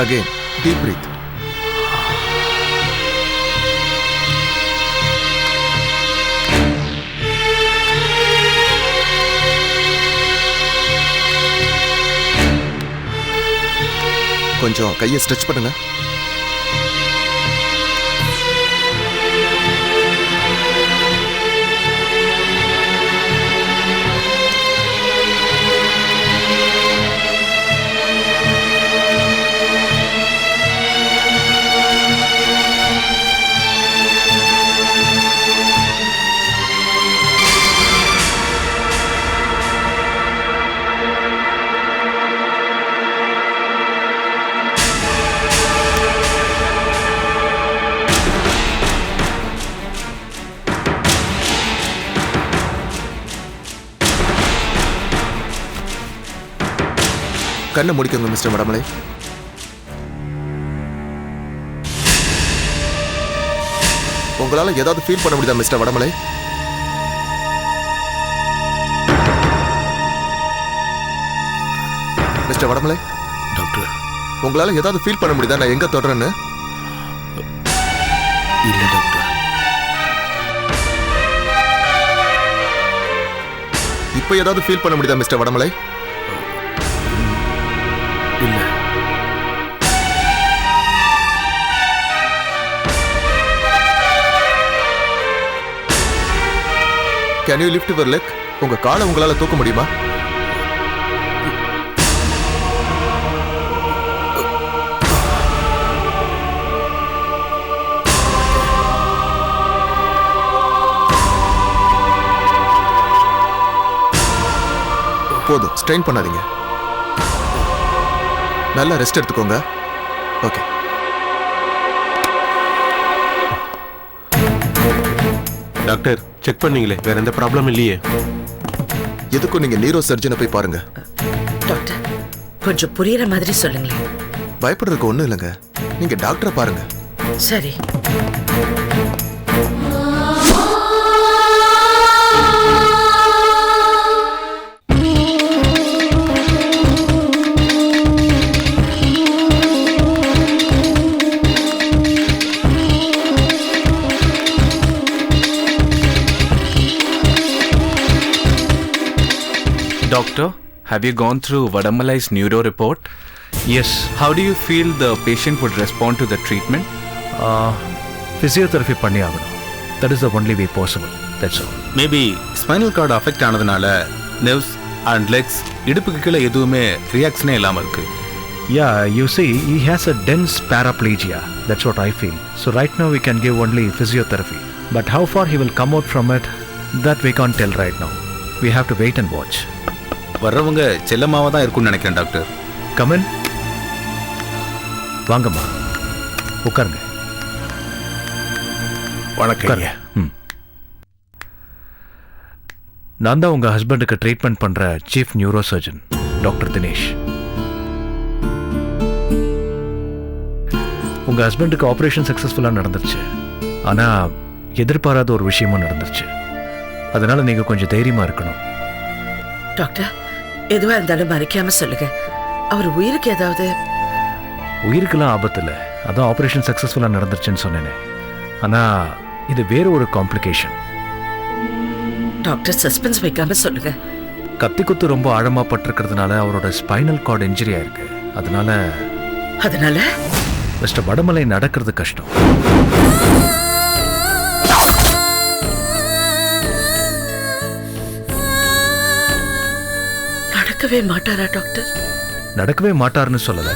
Again deep breath. கொஞ்சம் கையை ஸ்ட்ரெச் பண்ணுங்க. கண்ணை முடிக்கங்க மிஸ்டர் வடமலை. உங்களால ஏதாவது ஃபீல் பண்ண முடியுதா மிஸ்டர் வடமலை? மிஸ்டர் வடமலை, டாக்டர் உங்களால ஏதாவது ஃபீல் பண்ண முடியுதா நான் எங்க தொடறேன்னு? இல்ல டாக்டர். இப்போ ஏதாவது ஃபீல் பண்ண முடியுதா மிஸ்டர் வடமலை? இல்ல. Can you lift your leg? உங்க காலை உங்களால தூக்க முடியுமா? போதும், ஸ்ட்ரெயின் பண்ணாதீங்க. நல்லா ரெஸ்ட் எடுத்துக்கோங்க. ஓகே. டாக்டர் செக் பண்ணீங்களே, வேற எந்த ப்ராப்ளம் இல்லையே? எதுக்கும் நீங்க நியூரோ சர்ஜனை போய் பாருங்க. டாக்டர் கொஞ்சம் புரியுற மாதிரி சொல்லுங்களேன். பயப்படுறதுக்கு ஒண்ணும் இல்லைங்க, நீங்க டாக்டரை பாருங்க. சரி. Doctor, have you gone through Vadamalai's neuro report? Yes. How do you feel the patient would respond to the treatment? Physiotherapy பண்ணி ஆகணும். That is the only way possible. That's all. Maybe spinal cord affect ஆனதுனால nerves and legs இடுப்புக்கு கீழே எதுவுமே ரியாக்ஷனே இல்லாம இருக்கு. Yeah, you see, he has a dense paraplegia. That's what I feel. So right now we can give only physiotherapy. But how far he will come out from it, that we can't tell right now. We have to wait and watch. வர்றவங்க செல்லம்மாவா தான் இருக்கும்னு நினைக்கிறேன் doctor. Come on, வாங்கம்மா, உட்காருங்க. வணக்கம். நான் தான் உங்க ஹஸ்பண்டுக்கு ட்ரீட்மெண்ட் பண்ற chief neuro surgeon doctor Dinesh. உங்க ஹஸ்பண்டுக்கு ஆபரேஷன் சக்சஸ்ஃபுல்லா நடந்துருச்சு. ஆனா எதிர்பாராத ஒரு விஷயமும் நடந்துருச்சு. அதனால நீங்க கொஞ்சம் தைரியமா இருக்கணும். டாக்டர் எதுவா இருந்தாலும் மறைக்காம சொல்லுங்க. அவர் உயிருக்கு ஏதாவது? உயிருக்கெல்லாம் ஆபத்து இல்லை, அதான் ஆபரேஷன் சக்சஸ்ஃபுல்லா நடந்துருச்சுன்னு சொன்னேனே. ஆனா இது வேற ஒரு காம்ப்ளிகேஷன். டாக்டர் சஸ்பென்ஸ் வைக்காம சொல்லுங்க. கத்தி குத்து ரொம்ப ஆழமா பட்டிருக்கிறதுனால அவரோட ஸ்பைனல் கார்டு இன்ஜுரி ஆயிருக்கு. அதனால மிஸ்டர் வடமலை நடக்கிறது கஷ்டம். நடக்கவே மாட்டாரா டாக்டர்? நடக்கவே மாட்டார்னு சொல்லல,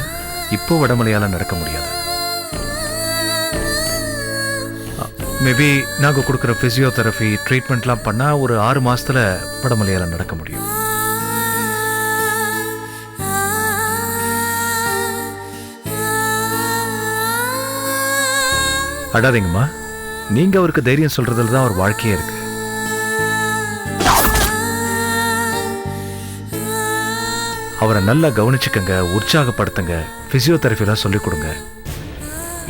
இப்போ வடமலையால நடக்க முடியாது. மேபி நாங்கள் கொடுக்குற பிசியோதெரபி ட்ரீட்மெண்ட்லாம் பண்ணால் ஒரு 6 மாசத்துல வடமலையால நடக்க முடியும். அடாதீங்கம்மா, நீங்க அவருக்கு தைரியம் சொல்றதுல தான் அவர் வாழ்க்கையே இருக்கு. அவரை நல்லா கவனிச்சுக்கங்க, உற்சாகப்படுத்துங்க, பிசியோதெரபிலாம் சொல்லிக் கொடுங்க.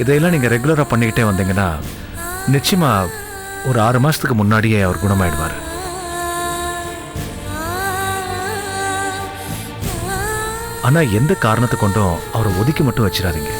இதையெல்லாம் நீங்க ரெகுலரா பண்ணிக்கிட்டே வந்தீங்கன்னா நிச்சயமா ஒரு 6 மாசத்துக்கு முன்னாடியே அவர் குணமாயிடுவார். ஆனா எந்த காரணத்தை கொண்டும் அவரை ஒதுக்கி மட்டும் வச்சிடாதீங்க.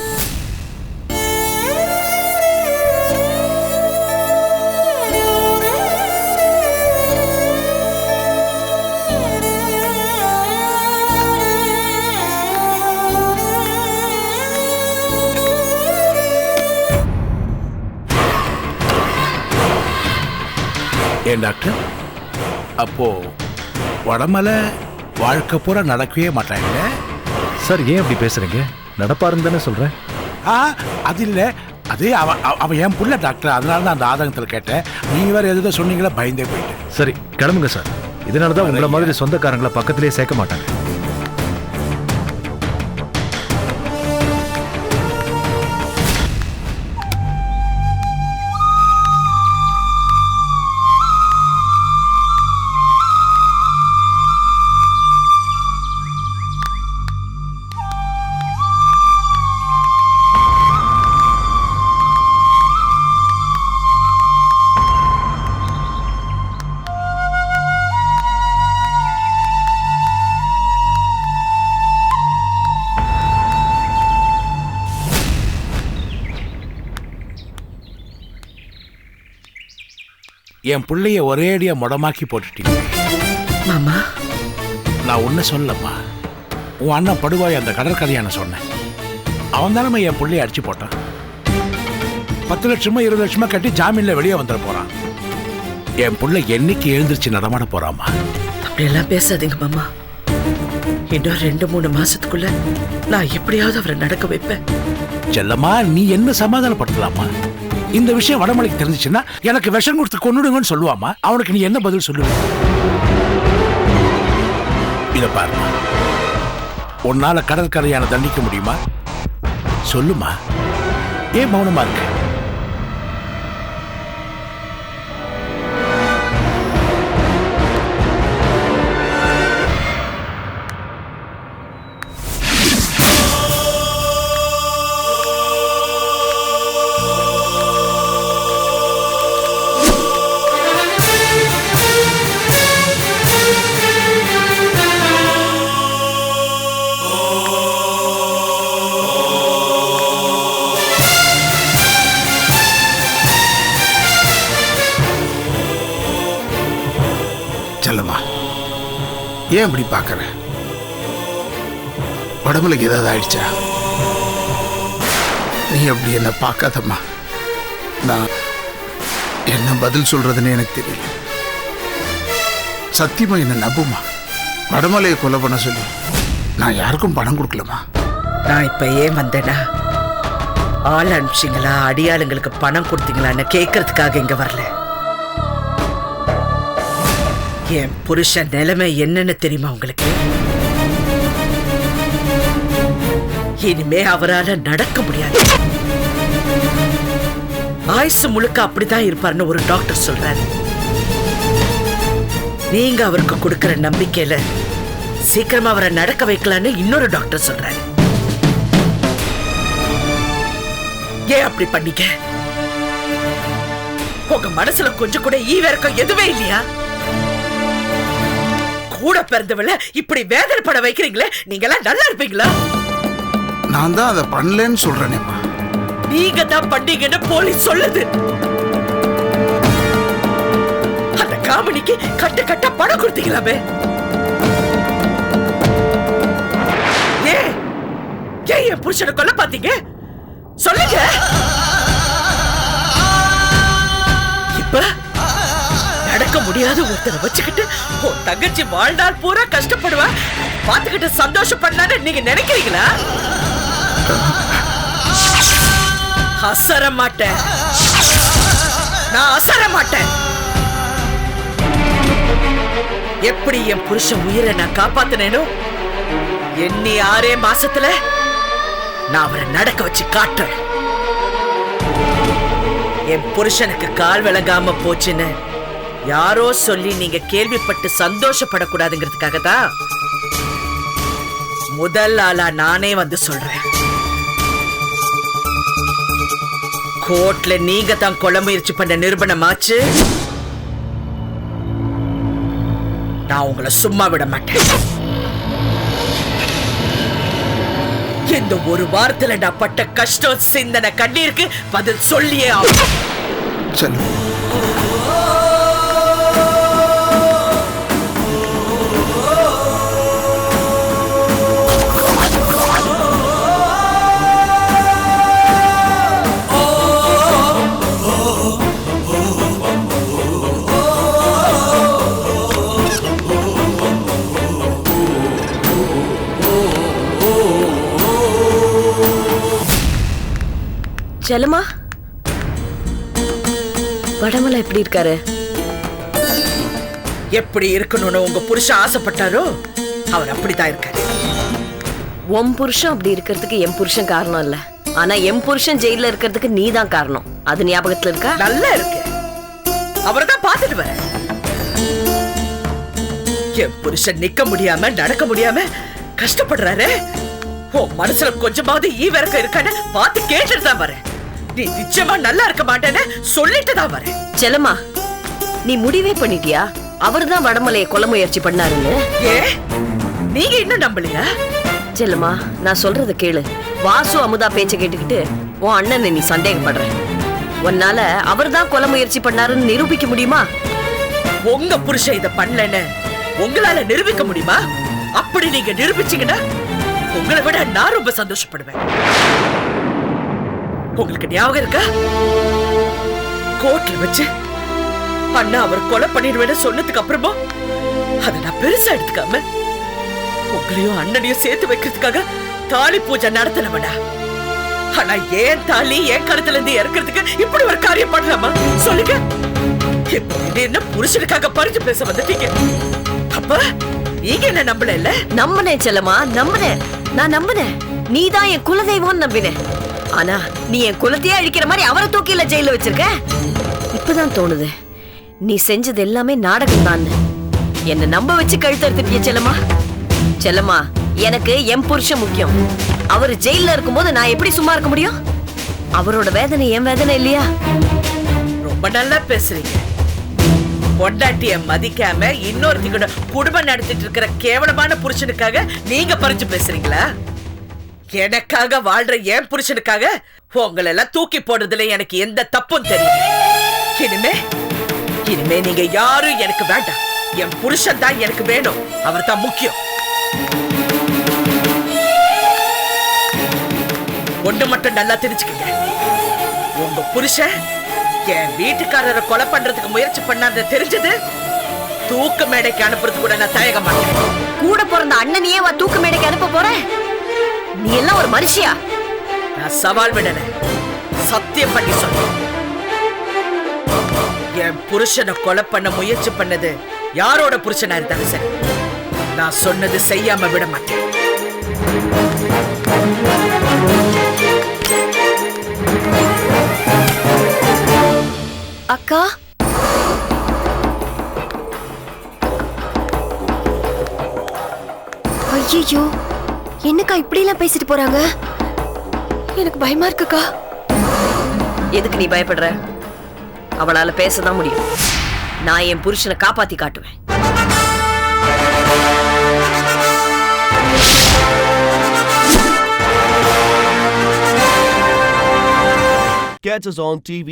ஏன் டாக்டர், அப்போ வடமலை வாழ்க்கை பூரா நடக்கவே மாட்டாங்க சார்? ஏன் அப்படி பேசுறீங்க? நடப்பாருன்னு தானே சொல்றேன். அது இல்லை, அது அவன் என் புள்ள டாக்டர், அதனால தான் அந்த ஆதங்கத்தில் கேட்டேன். நீங்க வேற எதுவும் சொன்னீங்களா, பயந்தே போயிட்டேன். சரி கிளம்புங்க சார். இதனால தான் உங்களை மாதிரி சொந்தக்காரங்களை பக்கத்திலேயே சேர்க்க மாட்டாங்க. என் பிள்ளைய ஒரேடியா முடமாக்கி போட்டுட்டீங்க மாமா. நான் ஒன்னும் சொல்லம்மா, உன் அண்ணன் படுவாய் அந்த கடற்கரையான சொன்னேன். அவன் தானே என் பிள்ளைய அடிச்சு போட்டான். 10 லட்சமா 20 லட்சமா கட்டி ஜாமீன்ல வெளியே வந்துட போறான். என் பிள்ளை என்னைக்கு எழுந்திருச்சு நடமாட போறாமா? அப்படியெல்லாம் பேசாதீங்க மாமா. இன்னும் 2-3 மாசத்துக்குள்ள நான் எப்படியாவது அவரை நடக்க வைப்பேன். செல்லம்மா, நீ என்ன சமாதானப்படுத்தலாமா? இந்த விஷயம் வடமலைக்கு தெரிஞ்சிச்சுன்னா எனக்கு விஷம் கொடுத்து கொன்னுடுங்கன்னு சொல்லுவாமா. அவனுக்கு நீ என்ன பதில் சொல்லுவ? இத பாருமா, உன்னால கடற்கரையான தண்டிக்க முடியுமா? சொல்லுமா, ஏன் மௌனமா இருக்க? செல்லம்மா, ஏன் இப்படி பார்க்கற? உடம்புக்கு ஏதாவது ஆயிடுச்சா? நீ அப்படி என்ன பார்க்காதம்மா. நான் என்ன பதில் சொல்றதுன்னு எனக்கு தெரியல. சத்தியமா என்ன நம்புமா. வடமலையை கொலை பண்ண சொல்லி நான் யாருக்கும் பணம் கொடுக்கலமா. நான் இப்ப ஏன் வந்தேனா, ஆள் அனுப்பிச்சிங்களா அடியாளுங்களுக்கு பணம் கொடுத்தீங்களான்னு கேட்கறதுக்காக இங்க வரல. என் புருஷன் நிலைமை என்னன்னு தெரியுமா உங்களுக்கு? இனிமே அவரால நடக்க முடியாது. ஆயுசு முழுக்க அப்படிதான் இருப்பார்னு ஒரு டாக்டர் சொல்றாரு. நீங்க அவருக்கு கொடுக்கிற நம்பிக்கையில சீக்கிரமா அவரை நடக்க வைக்கலான்னு இன்னொரு டாக்டர் சொல்றாரு. ஏன் அப்படி பண்ணீங்க? உங்க மனசுல கொஞ்சம் கூட ஈவர்க்கம் எதுவே இல்லையா? கூட பிறந்தவள இப்படி வேதனைப்பட வைக்கிறீங்களே, நீங்க எல்லாம் நல்லா இருப்பீங்களா? நான் தான் அதை பண்ணலன்னு சொல்றேனேப்பா. நீங்க தான் பண்ணீங்கன்னு போலீஸ் சொல்லுது. அந்த காமெடிக்கு கட்ட கட்ட பணம் கொடுத்தீங்களாமே. ஏன் என் புருஷனை கொல்ல பாத்தீங்க? சொல்லுங்க. இப்ப நடக்க முடியாத ஒருத்தரை வச்சுக்கிட்டு உன் தங்கச்சி வாழ்நாள் பூரா கஷ்டப்படுவா பாத்துக்கிட்டு சந்தோஷப்படலான்னு நீங்க நினைக்கிறீங்களா? அசர மாட்டேன், நான் அசர மாட்டேன். எப்படி என் புருஷன் உயிரை நான் காப்பாத்தினேனோ எண்ணி 6 மாசத்துல நான் அவரை நடக்க வச்சு காட்டுறேன். என் புருஷனுக்கு கால் விளங்காம போச்சுன்னு யாரோ சொல்லி நீங்க கேள்விப்பட்டு சந்தோஷப்படக்கூடாதுங்கிறதுக்காக தான் முதல் ஆளா நானே வந்து சொல்றேன். கோர்ட்ல நீங்க தான் கொலை முயற்சி பண்ண நிரூபணமாச்சு. நான் உங்களை சும்மா விட மாட்டேன். இந்த ஒரு வாரத்துல நான் பட்ட கஷ்டம் சிந்தனை கண்ணீருக்கு பதில் சொல்லியே ஆகும். செல்லம்மா, வடமலை எப்படி இருக்காரு? எப்படி இருக்கணும்னு உங்க புருஷன் ஆசைப்பட்டாரோ அவர் அப்படித்தான் இருக்காரு. உன் புருஷன் அப்படி இருக்கிறதுக்கு என் புருஷன் காரணம் இல்ல. ஆனா என் புருஷன் ஜெயில இருக்கிறதுக்கு நீ தான் காரணம். அது ஞாபகத்துல இருக்கா? நல்லா இருக்கு. அவர்தான் பாத்துட்டு வர. என் புருஷன் நிக்க முடியாம நடக்க முடியாம கஷ்டப்படுறாரு. உன் மனசுல கொஞ்சமாவது ஈவிரக்கம் இருக்கான்னு பார்த்து கேட்டுட்டு தான் வரேன். நீ நிச்சயமா நல்லா இருக்க மாட்டேன்னு சொல்லிட்டு தான் வரேன். செல்லம்மா, நீ முடிவே பண்ணிட்டியா அவர்தான் வடமலையை கொலை முயற்சி பண்ணாருன்னு? ஏ, நீங்க இன்னும் நம்பலையா? செல்லம்மா, நான் சொல்றத கேளு. வாசு அமுதா பேச்ச கேட்டுக்கிட்டு உன் அண்ணனை நீ சந்தேகப்படுற. உன்னால அவர்தான் கொலை முயற்சி பண்ணாருன்னு நிரூபிக்க முடியுமா? உங்க புருஷன் இத பண்ணலன்னு உங்களால நிரூபிக்க முடியுமா? அப்படி நீங்க நிரூபிச்சீங்கன்னா உங்களை விட நான் ரொம்ப சந்தோஷப்படுவேன். உங்களுக்கு ஞாபகம் இருக்கா? கோர்ட்ல வச்சு அண்ணா அவர் கொலை பண்ணிடுவேன்னு சொன்னதுக்கு அப்புறமா அதை நான் பெருசா எடுத்துக்காம உங்களையும் அண்ணனையும் சேர்த்து வைக்கிறதுக்காக தாலி பூஜை நடத்தலவனா? ஆனா ஏன் தாலி என் கழுத்துல இருந்து இறக்கிறதுக்கு இப்படி ஒரு காரியம் பண்ணலாமா? சொல்லுங்க. என்ன புருஷனுக்காக பறிச்சு பேச வந்துட்டீங்க? அப்ப நீங்க என்ன நம்பல? இல்ல நம்பினேன் செல்லம்மா, நம்பினேன். நான் நம்பினேன். நீதான் என் குலதெய்வம் நம்பினேன். ஆனா நீ என் குலத்தையே அழிக்கிற மாதிரி அவரை தூக்கில ஜெயில வச்சிருக்க. இப்பதான் தோணுது நீ செஞ்சது எல்லாமே நாடகம் தான். என்ன நம்ப வச்சு கழுத்து எடுத்துட்டிய செல்லம்மா. செல்லம்மா, எனக்கு என் புருஷன் முக்கியம். அவர் ஜெயில இருக்கும்போது நான் எப்படி சும்மா இருக்க முடியும்? அவரோட வேதனை என் வேதனை இல்லையா? ரொம்ப நல்லா பேசுறீங்க. பொண்டாட்டிய மதிக்காம இன்னொருத்தி கூட குடும்பம் நடத்திட்டு இருக்கிற கேவலமான புருஷனுக்காக நீங்க பறிச்சு பேசுறீங்களா? எனக்காக வாழ்ற என் புருஷனுக்காக உங்களை எல்லாம் தூக்கி போடுறதுல எனக்கு எந்த தப்பும் தெரியும். இனிமே நீங்க யாரும் எனக்கு வேண்டாம். என் புருஷன் தான் எனக்கு வேணும். அவர் தான் முக்கியம். ஒண்ணு மட்டும் நல்லா தெரிஞ்சுக்கங்க. உங்க புருஷன் என் வீட்டுக்காரரை கொலை பண்றதுக்கு முயற்சி பண்ணாத தெரிஞ்சது தூக்கு மேடைக்கு அனுப்புறது கூட நான் தயங்க மாட்டேன். கூட பிறந்த அண்ணனையே தூக்கு மேடைக்கு அனுப்ப போறேன்? நீ எல்லாம் ஒரு மனுஷியா? நான் சவால் விடல, சத்தியம் பண்ணி சொல்றேன். என் புருஷனை கொலை பண்ண முயற்சி பண்ணது யாரோட புருஷனா இருந்தாலும் சரி, நான் சொன்னது செய்யாம விட மாட்டேன். அக்கா, ஐயோ, என்னக்கா இப்படி எல்லாம் பேசிட்டு போறாங்க? எனக்கு பயமா இருக்குக்கா. எதுக்கு நீ பயப்படுற? அவளால பேசதான் முடியும். நான் என் புருஷனை காப்பாத்தி காட்டுவேன். Catch us on TV,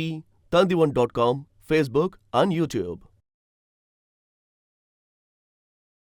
Tandivan.com, Facebook and YouTube.